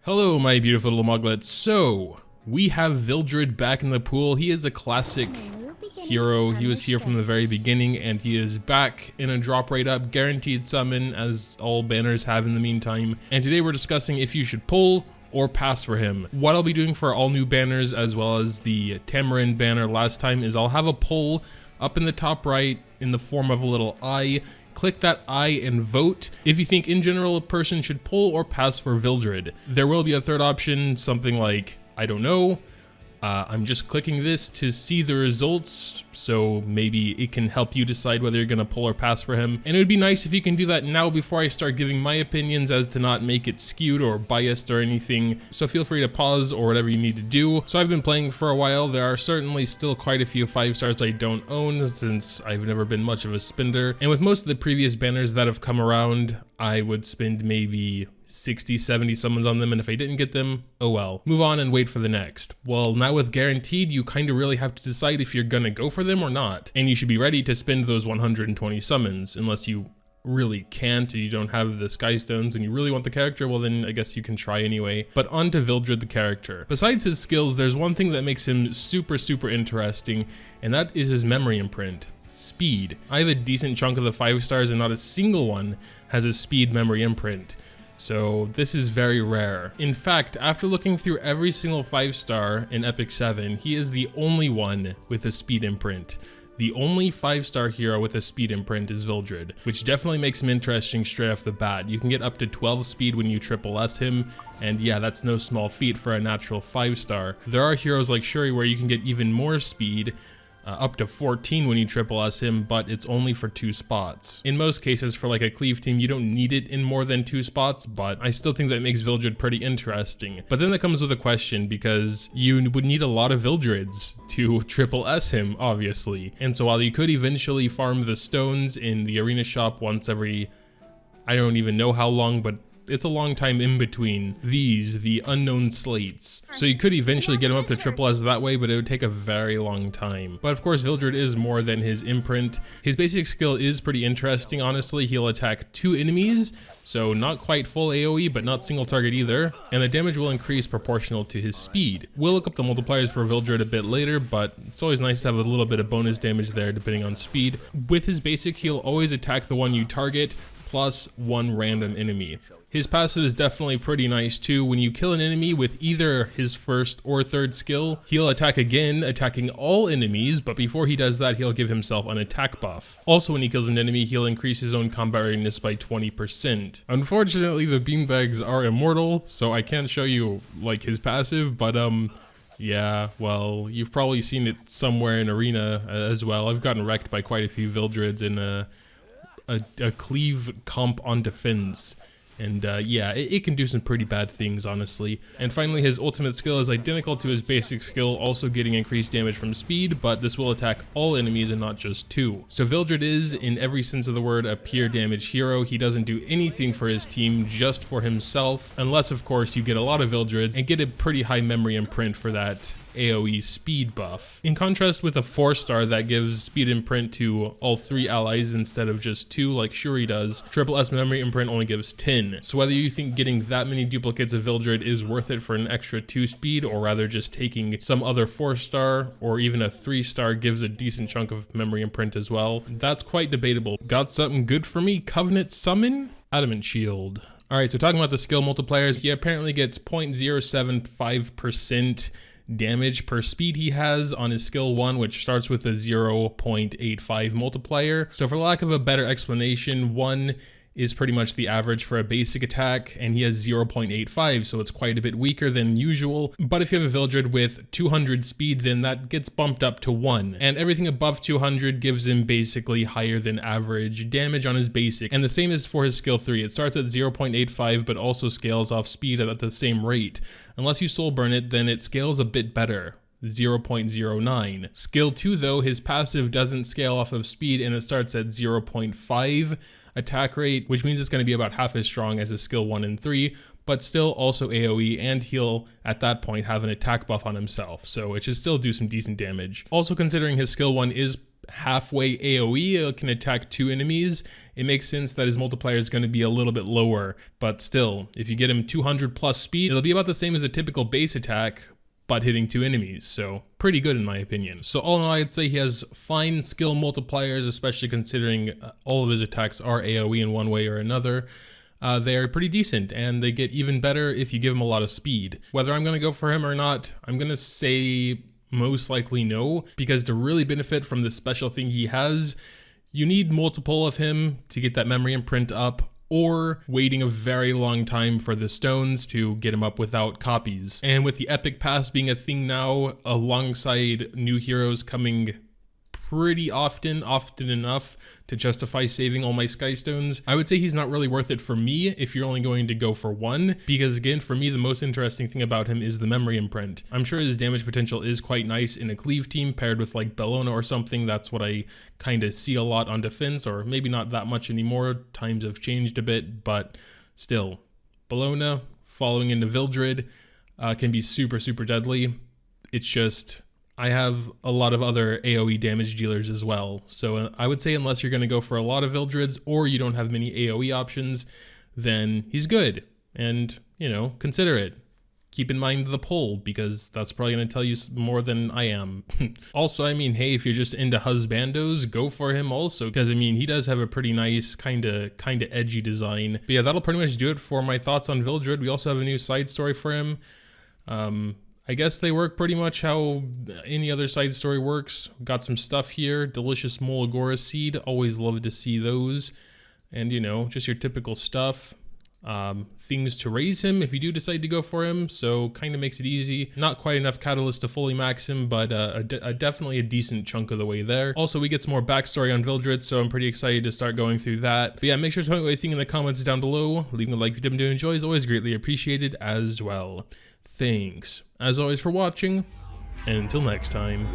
Hello, my beautiful little Moglets. So, we have Vildred back in the pool. He is a classic hero. He was here from the very beginning, and he is back in a drop rate up, guaranteed summon, as all banners have in the meantime. And today we're discussing if you should pull or pass for him. What I'll be doing for all new banners, as well as the Tamarind banner last time, is I'll have a poll up in the top right in the form of a little eye. Click that eye and vote if you think in general a person should pull or pass for Vildred. There will be a third option, something like, I don't know. I'm just clicking this to see the results, so maybe it can help you decide whether you're gonna pull or pass for him. And it would be nice if you can do that now before I start giving my opinions, as to not make it skewed or biased or anything. So feel free to pause or whatever you need to do. So I've been playing for a while. There are certainly still quite a few 5 stars I don't own, since I've never been much of a spender. And with most of the previous banners that have come around, I would spend maybe 60, 70 summons on them, and if I didn't get them, oh well. Move on and wait for the next. Well, now with guaranteed, you kind of really have to decide if you're gonna go for them or not. And you should be ready to spend those 120 summons, unless you really can't and you don't have the sky stones and you really want the character. Well, then I guess you can try anyway. But on to Vildred the character. Besides his skills, there's one thing that makes him super interesting, and that is his memory imprint. Speed. I have a decent chunk of the 5 stars and not a single one has a speed memory imprint. So this is very rare. In fact, after looking through every single 5 star in Epic 7, he is the only one with a speed imprint. The only 5 star hero with a speed imprint is Vildred, which definitely makes him interesting straight off the bat. You can get up to 12 speed when you triple S him, and yeah, that's no small feat for a natural 5 star. There are heroes like Shuri where you can get even more speed, up to 14 when you triple S him, but it's only for 2 spots. In most cases, for like a cleave team, you don't need it in more than 2 spots, but I still think that makes Vildred pretty interesting. But then that comes with a question, because you would need a lot of Vildreds to triple S him, obviously. And so while you could eventually farm the stones in the arena shop once every, I don't even know how long, but it's a long time in between these, the unknown slates. So you could eventually get him up to triple S that way, but it would take a very long time. But of course, Vildred is more than his imprint. His basic skill is pretty interesting, honestly. He'll attack 2 enemies, so not quite full AoE, but not single target either. And the damage will increase proportional to his speed. We'll look up the multipliers for Vildred a bit later, but it's always nice to have a little bit of bonus damage there depending on speed. With his basic, he'll always attack the one you target, plus 1 random enemy. His passive is definitely pretty nice too. When you kill an enemy with either his first or third skill, he'll attack again, attacking all enemies, but before he does that, he'll give himself an attack buff. Also, when he kills an enemy, he'll increase his own combat readiness by 20%. Unfortunately, the beanbags are immortal, so I can't show you like his passive, but yeah, well, you've probably seen it somewhere in Arena as well. I've gotten wrecked by quite a few Vildreds in a cleave comp on defense. And yeah, it can do some pretty bad things, honestly. And finally, his ultimate skill is identical to his basic skill, also getting increased damage from speed, but this will attack all enemies and not just 2. So Vildred is, in every sense of the word, a pure damage hero. He doesn't do anything for his team, just for himself, unless of course you get a lot of Vildreds and get a pretty high memory imprint for that AoE speed buff. In contrast with a 4 star that gives speed imprint to all 3 allies instead of just 2 like Shuri does, triple S memory imprint only gives 10. So whether you think getting that many duplicates of Vildred is worth it for an extra 2 speed, or rather just taking some other 4 star or even a 3 star gives a decent chunk of memory imprint as well, that's quite debatable. Got something good for me? Covenant Summon? Adamant Shield. Alright, so talking about the skill multipliers, he apparently gets 0.075% damage per speed he has on his skill 1, which starts with a 0.85 multiplier. So for lack of a better explanation, 1 is pretty much the average for a basic attack, and he has 0.85, so it's quite a bit weaker than usual. But if you have a Vildred with 200 speed, then that gets bumped up to 1, and everything above 200 gives him basically higher than average damage on his basic. And the same is for his skill 3. It starts at 0.85, but also scales off speed at the same rate. Unless you soul burn it, then it scales a bit better. 0.09. Skill 2 though, his passive doesn't scale off of speed, and it starts at 0.5 attack rate, which means it's going to be about half as strong as his skill 1 and 3, but still also AoE, and he'll at that point have an attack buff on himself, so it should still do some decent damage. Also, considering his skill 1 is halfway AoE, it can attack 2 enemies, it makes sense that his multiplier is going to be a little bit lower. But still, if you get him 200 plus speed, it'll be about the same as a typical base attack, but hitting 2 enemies, so pretty good in my opinion. So all in all, I'd say he has fine skill multipliers, especially considering all of his attacks are AoE in one way or another. They are pretty decent, and they get even better if you give him a lot of speed. Whether I'm going to go for him or not, I'm going to say most likely no, because to really benefit from this special thing he has, you need multiple of him to get that memory imprint up, or waiting a very long time for the stones to get him up without copies. And with the epic pass being a thing now, alongside new heroes coming pretty often enough to justify saving all my sky stones, I would say he's not really worth it for me if you're only going to go for one, because again, for me, the most interesting thing about him is the memory imprint. I'm sure his damage potential is quite nice in a cleave team paired with like Bellona or something. That's what I kind of see a lot on defense, or maybe not that much anymore. Times have changed a bit, but still, Bellona following into Vildred can be super deadly. It's just, I have a lot of other AoE damage dealers as well, so I would say unless you're going to go for a lot of Vildreds or you don't have many AoE options, then he's good, and, you know, consider it. Keep in mind the poll, because that's probably going to tell you more than I am. Also, I mean, hey, if you're just into husbandos, go for him also, because I mean, he does have a pretty nice, kind of edgy design. But yeah, that'll pretty much do it for my thoughts on Vildred. We also have a new side story for him. I guess they work pretty much how any other side story works. Got some stuff here. Delicious Molagora seed. Always love to see those. And, you know, just your typical stuff. Things to raise him if you do decide to go for him. So kind of makes it easy. Not quite enough catalyst to fully max him, but definitely a decent chunk of the way there. Also, we get some more backstory on Vildred, so I'm pretty excited to start going through that. But yeah, make sure to tell me what you think in the comments down below. Leaving a like if you do enjoy is always greatly appreciated as well. Thanks, as always, for watching, and until next time.